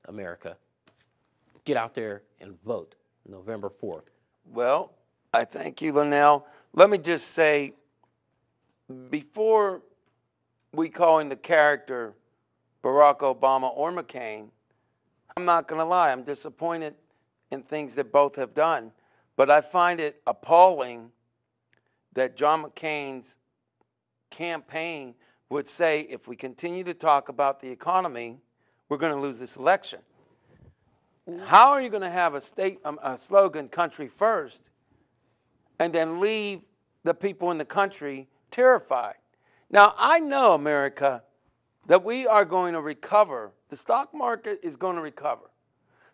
America. Get out there and vote November 4th. Well, I thank you, Lenell. Let me just say, before we call in the character Barack Obama or McCain, I'm not going to lie, I'm disappointed in things that both have done. But I find it appalling that John McCain's campaign would say, if we continue to talk about the economy, we're going to lose this election. How are you going to have a slogan, country first, and then leave the people in the country terrified? Now, I know, America, that we are going to recover. The stock market is going to recover.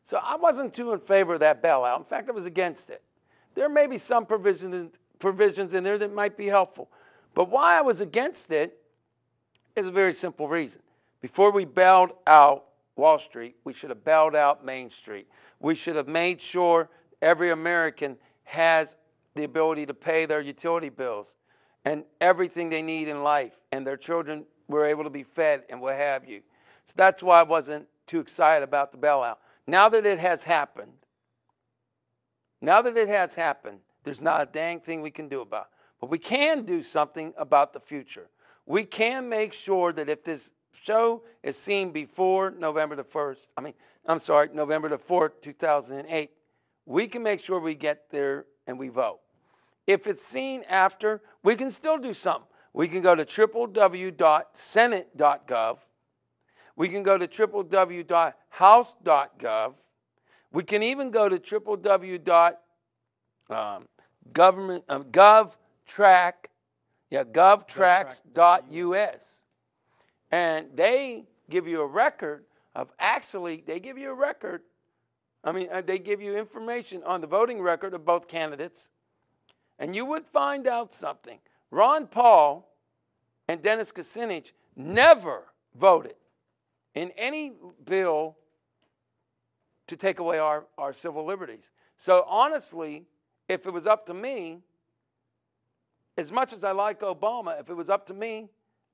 So I wasn't too in favor of that bailout. In fact, I was against it. There may be some provisions in there that might be helpful. But why I was against it is a very simple reason. Before we bailed out Wall Street, we should have bailed out Main Street. We should have made sure every American has the ability to pay their utility bills and everything they need in life, and their children were able to be fed and what have you. So that's why I wasn't too excited about the bailout. Now that it has happened, there's not a dang thing we can do about it. But we can do something about the future. We can make sure that if this show is seen before November the 1st, November the 4th, 2008, we can make sure we get there and we vote. If it's seen after, we can still do something. We can go to www.senate.gov. We can go to www.house.gov. We can even go to govtracks.us. And they give you a record of they give you information on the voting record of both candidates. And you would find out something. Ron Paul and Dennis Kucinich never voted in any bill to take away our civil liberties. So honestly, if it was up to me, as much as I like Obama, if it was up to me,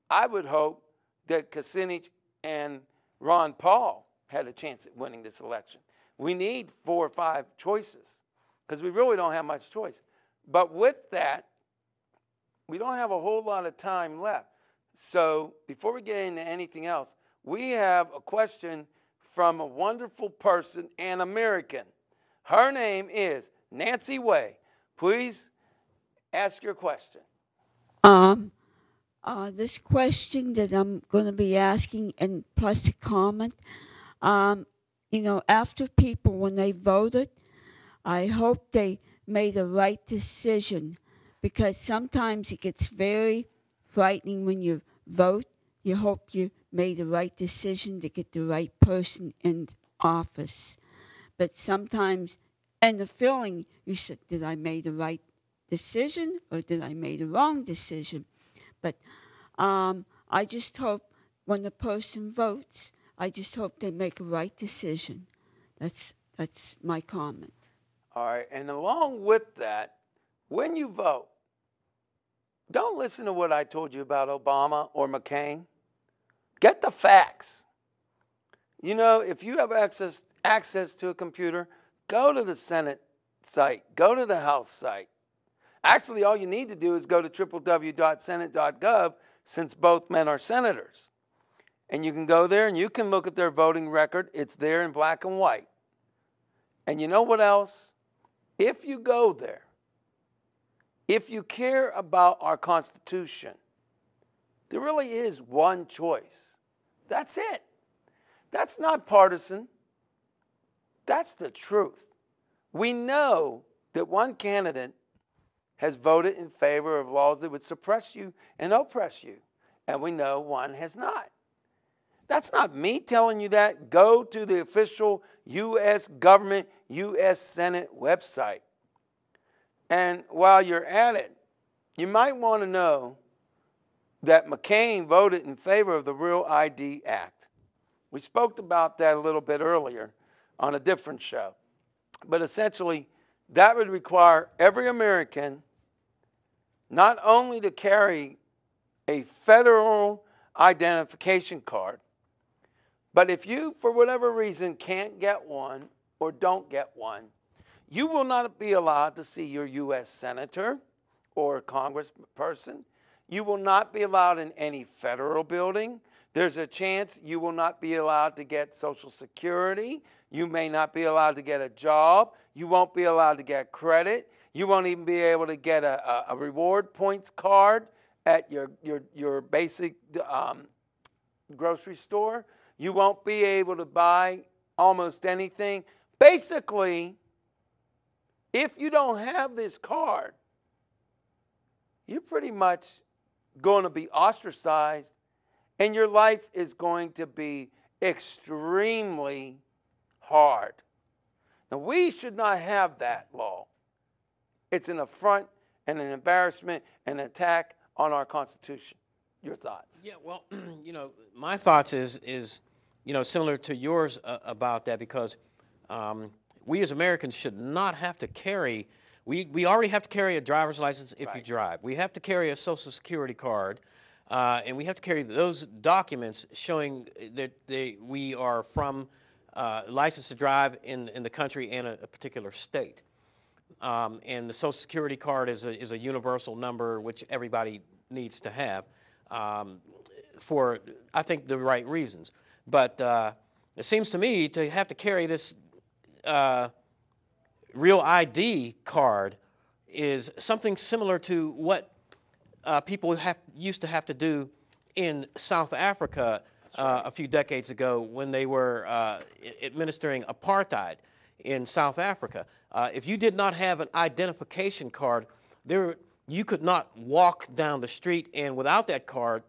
I would hope that Kucinich and Ron Paul had a chance at winning this election. We need 4 or 5 choices because we really don't have much choice. But with that, we don't have a whole lot of time left. So before we get into anything else, we have a question from a wonderful person, an American. Her name is Nancy Way. Please ask your question. This question that I'm going to be asking, and plus a comment, after people, when they voted, I hope they made the right decision, because sometimes it gets very frightening when you vote. You hope you made the right decision to get the right person in office. But sometimes, and the feeling, you said, did I make the right decision or did I make the wrong decision? But I just hope when the person votes, I just hope they make a right decision. That's my comment. All right, and along with that, when you vote, don't listen to what I told you about Obama or McCain. Get the facts. You know, if you have access to a computer, go to the Senate site, go to the House site. Actually, all you need to do is go to www.senate.gov, since both men are senators. And you can go there and you can look at their voting record. It's there in black and white. And you know what else? If you go there, if you care about our Constitution, there really is one choice. That's it. That's not partisan. That's the truth. We know that one candidate has voted in favor of laws that would suppress you and oppress you, and we know one has not. That's not me telling you that. Go to the official U.S. government, U.S. Senate website. And while you're at it, you might want to know that McCain voted in favor of the Real ID Act. We spoke about that a little bit earlier on a different show. But essentially, that would require every American not only to carry a federal identification card, But if you, for whatever reason, can't get one or don't get one, you will not be allowed to see your U.S. senator or congressperson. You will not be allowed in any federal building. There's a chance you will not be allowed to get Social Security. You may not be allowed to get a job. You won't be allowed to get credit. You won't even be able to get a reward points card at your basic grocery store. You won't be able to buy almost anything. Basically, if you don't have this card, you're pretty much going to be ostracized, and your life is going to be extremely hard. Now, we should not have that law. It's an affront and an embarrassment and an attack on our Constitution. Your thoughts? Yeah, well, my thoughts is similar to yours about that, because we as Americans should not have to carry, we already have to carry a driver's license if you drive. We have to carry a Social Security card, and we have to carry those documents showing that we are from licensed to drive in the country and a particular state. And the Social Security card is a universal number which everybody needs to have for, I think, the right reasons. But it seems to me to have to carry this real ID card is something similar to what people used to have to do in South Africa a few decades ago when they were administering apartheid in South Africa. If you did not have an identification card, you could not walk down the street, and without that card,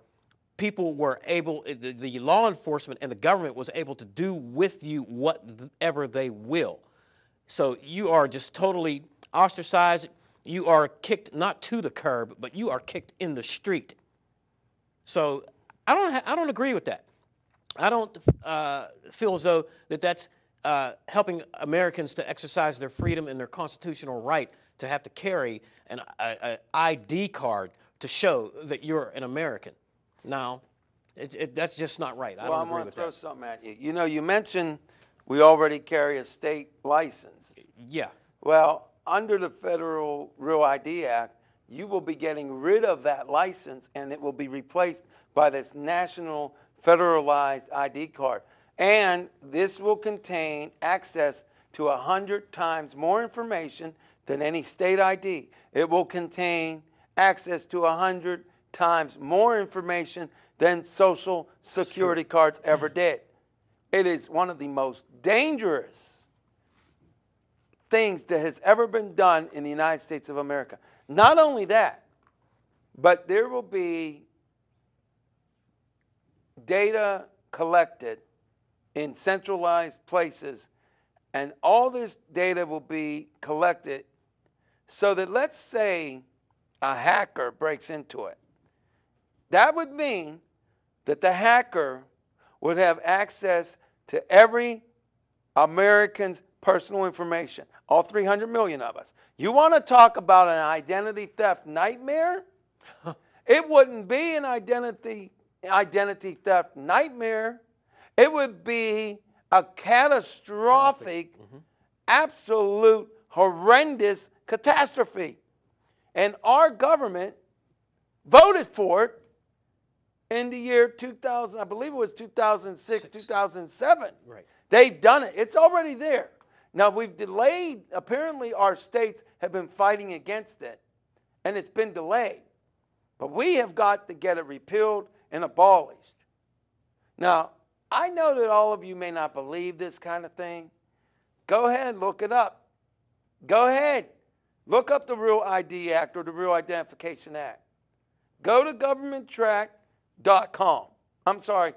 people were able, the law enforcement and the government was able to do with you whatever they will. So you are just totally ostracized. You are kicked not to the curb, but you are kicked in the street. So I don't agree with that. I don't feel as though that's helping Americans to exercise their freedom and their constitutional right to have to carry an ID card to show that you're an American. Now, that's just not right. I don't agree with that. Well, I'm going to throw something at you. You know, you mentioned we already carry a state license. Yeah. Well, under the Federal Real ID Act, you will be getting rid of that license, and it will be replaced by this national federalized ID card. And this will contain access to 100 times more information than any state ID. It will contain access to 100 times more information than Social Security cards ever did. It is one of the most dangerous things that has ever been done in the United States of America. Not only that, but there will be data collected in centralized places, and all this data will be collected so that, let's say a hacker breaks into it. That would mean that the hacker would have access to every American's personal information, all 300 million of us. You want to talk about an identity theft nightmare? It wouldn't be an identity theft nightmare. It would be a catastrophic, absolute, horrendous catastrophe. And our government voted for it in the year 2000, I believe it was 2006, 2007. Right. They've done it. It's already there. Now, we've delayed, apparently our states have been fighting against it, and it's been delayed. But we have got to get it repealed and abolished. Now, I know that all of you may not believe this kind of thing. Go ahead, look it up. Go ahead. Look up the Real ID Act or the Real Identification Act. Go to governmenttrack.com. I'm sorry,